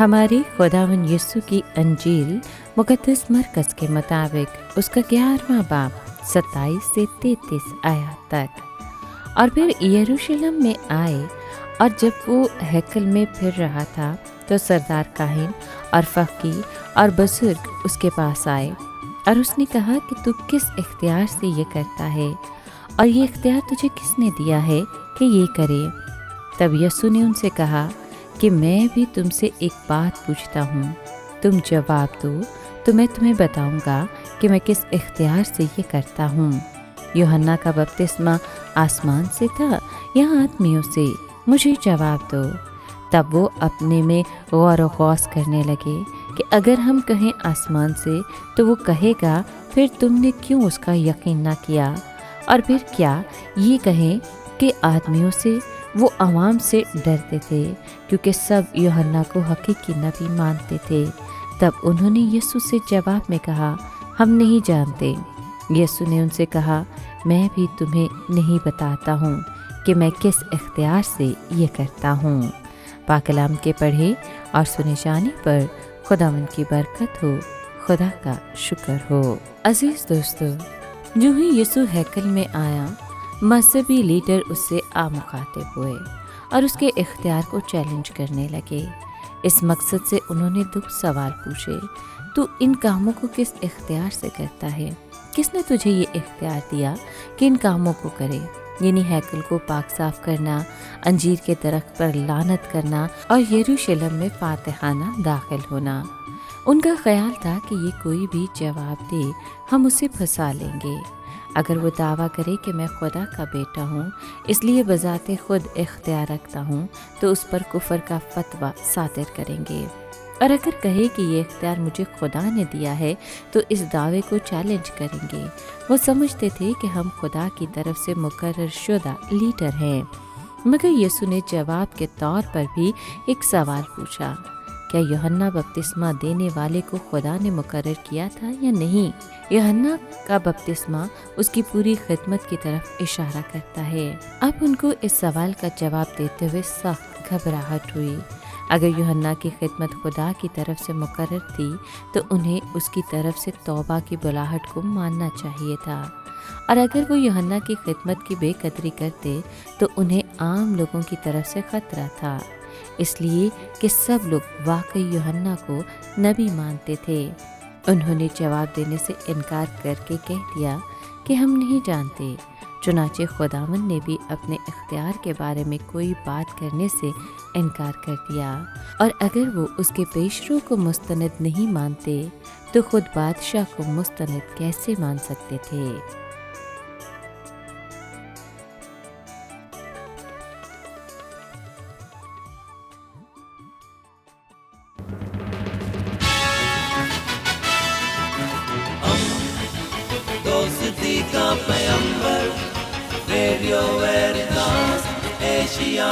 हमारे खुदावन यीशु की अंजील मुक़द्दस मरकज़ के मुताबिक उसका 11वां बाब 27 से 33 आयत तक। और फिर यरूशलेम में आए, और जब वो हैकल में फिर रहा था तो सरदार काहिन और फकीह और बुजुर्ग उसके पास आए, और उसने कहा कि तू किस इख्तियार से ये करता है, और ये इख्तियार तुझे किसने दिया है कि ये करे। तब यीशु ने उनसे कहा कि मैं भी तुमसे एक बात पूछता हूँ, तुम जवाब दो तो मैं तुम्हें बताऊँगा कि मैं किस इख्तियार से ये करता हूँ। यूहन्ना का बपतिस्मा आसमान से था या आदमियों से? मुझे जवाब दो। तब वो अपने में गौर व गौस करने लगे कि अगर हम कहें आसमान से तो वो कहेगा फिर तुमने क्यों उसका यकीन ना किया, और फिर क्या ये कहें कि आदमियों से? वो अवाम से डरते थे क्योंकि सब यूहन्ना को हकीकी नबी मानते थे। तब उन्होंने यीशु से जवाब में कहा, हम नहीं जानते। यीशु ने उनसे कहा, मैं भी तुम्हें नहीं बताता हूँ कि मैं किस इख्तियार से ये करता हूँ। पाक कलाम के पढ़े और सुने जाने पर खुदावंद की बरकत हो, खुदा का शुक्र हो। अजीज दोस्तों, जो ही यीशु हैकल में आया, मजहबी लीडर उससे मुखातिब हुए और उसके इख्तियार को चैलेंज करने लगे। इस मकसद से उन्होंने 2 सवाल पूछे, तू इन कामों को किस इख्तियार से करता है? किसने तुझे ये इख्तियार दिया कि इन कामों को करे? यानी हैकल को पाक साफ करना, अंजीर के दरख्त पर लानत करना और यरूशलेम में फातिहाना दाखिल होना। उनका ख्याल था कि ये कोई भी जवाब दे हम उसे फंसा लेंगे। अगर वो दावा करे कि मैं खुदा का बेटा हूँ इसलिए बजाते खुद इख्तियार रखता हूँ तो उस पर कुफर का फतवा सादिर करेंगे, और अगर कहे कि ये इख्तियार मुझे खुदा ने दिया है तो इस दावे को चैलेंज करेंगे। वो समझते थे कि हम खुदा की तरफ से मुकर्रर शुदा लीडर हैं। मगर यीशु ने जवाब के तौर पर भी एक सवाल पूछा, क्या यूहन्ना बपतिस्मा देने वाले को खुदा ने मुकर्रर किया था या नहीं? यूहन्ना का बपतिस्मा उसकी पूरी खिदमत की तरफ इशारा करता है। अब उनको इस सवाल का जवाब देते हुए सख्त घबराहट हुई। अगर यूहन्ना की खिदमत खुदा की तरफ से मुकर्रर थी तो उन्हें उसकी तरफ से तौबा की बुलाहट को मानना चाहिए था, और अगर वो यूहन्ना की खिदमत की बेकदरी करते तो उन्हें आम लोगों की तरफ से खतरा था, इसलिए कि सब लोग वाकई यूहन्ना को नबी मानते थे। उन्होंने जवाब देने से इनकार करके कह दिया कि हम नहीं जानते। चुनाचे खुदावंद ने भी अपने इख्तियार के बारे में कोई बात करने से इनकार कर दिया, और अगर वो उसके पेशरों को मुस्तनद नहीं मानते तो खुद बादशाह को मुस्तनद कैसे मान सकते थे। दोस्ती का पैगंबर, रेडियो वेरितास एशिया।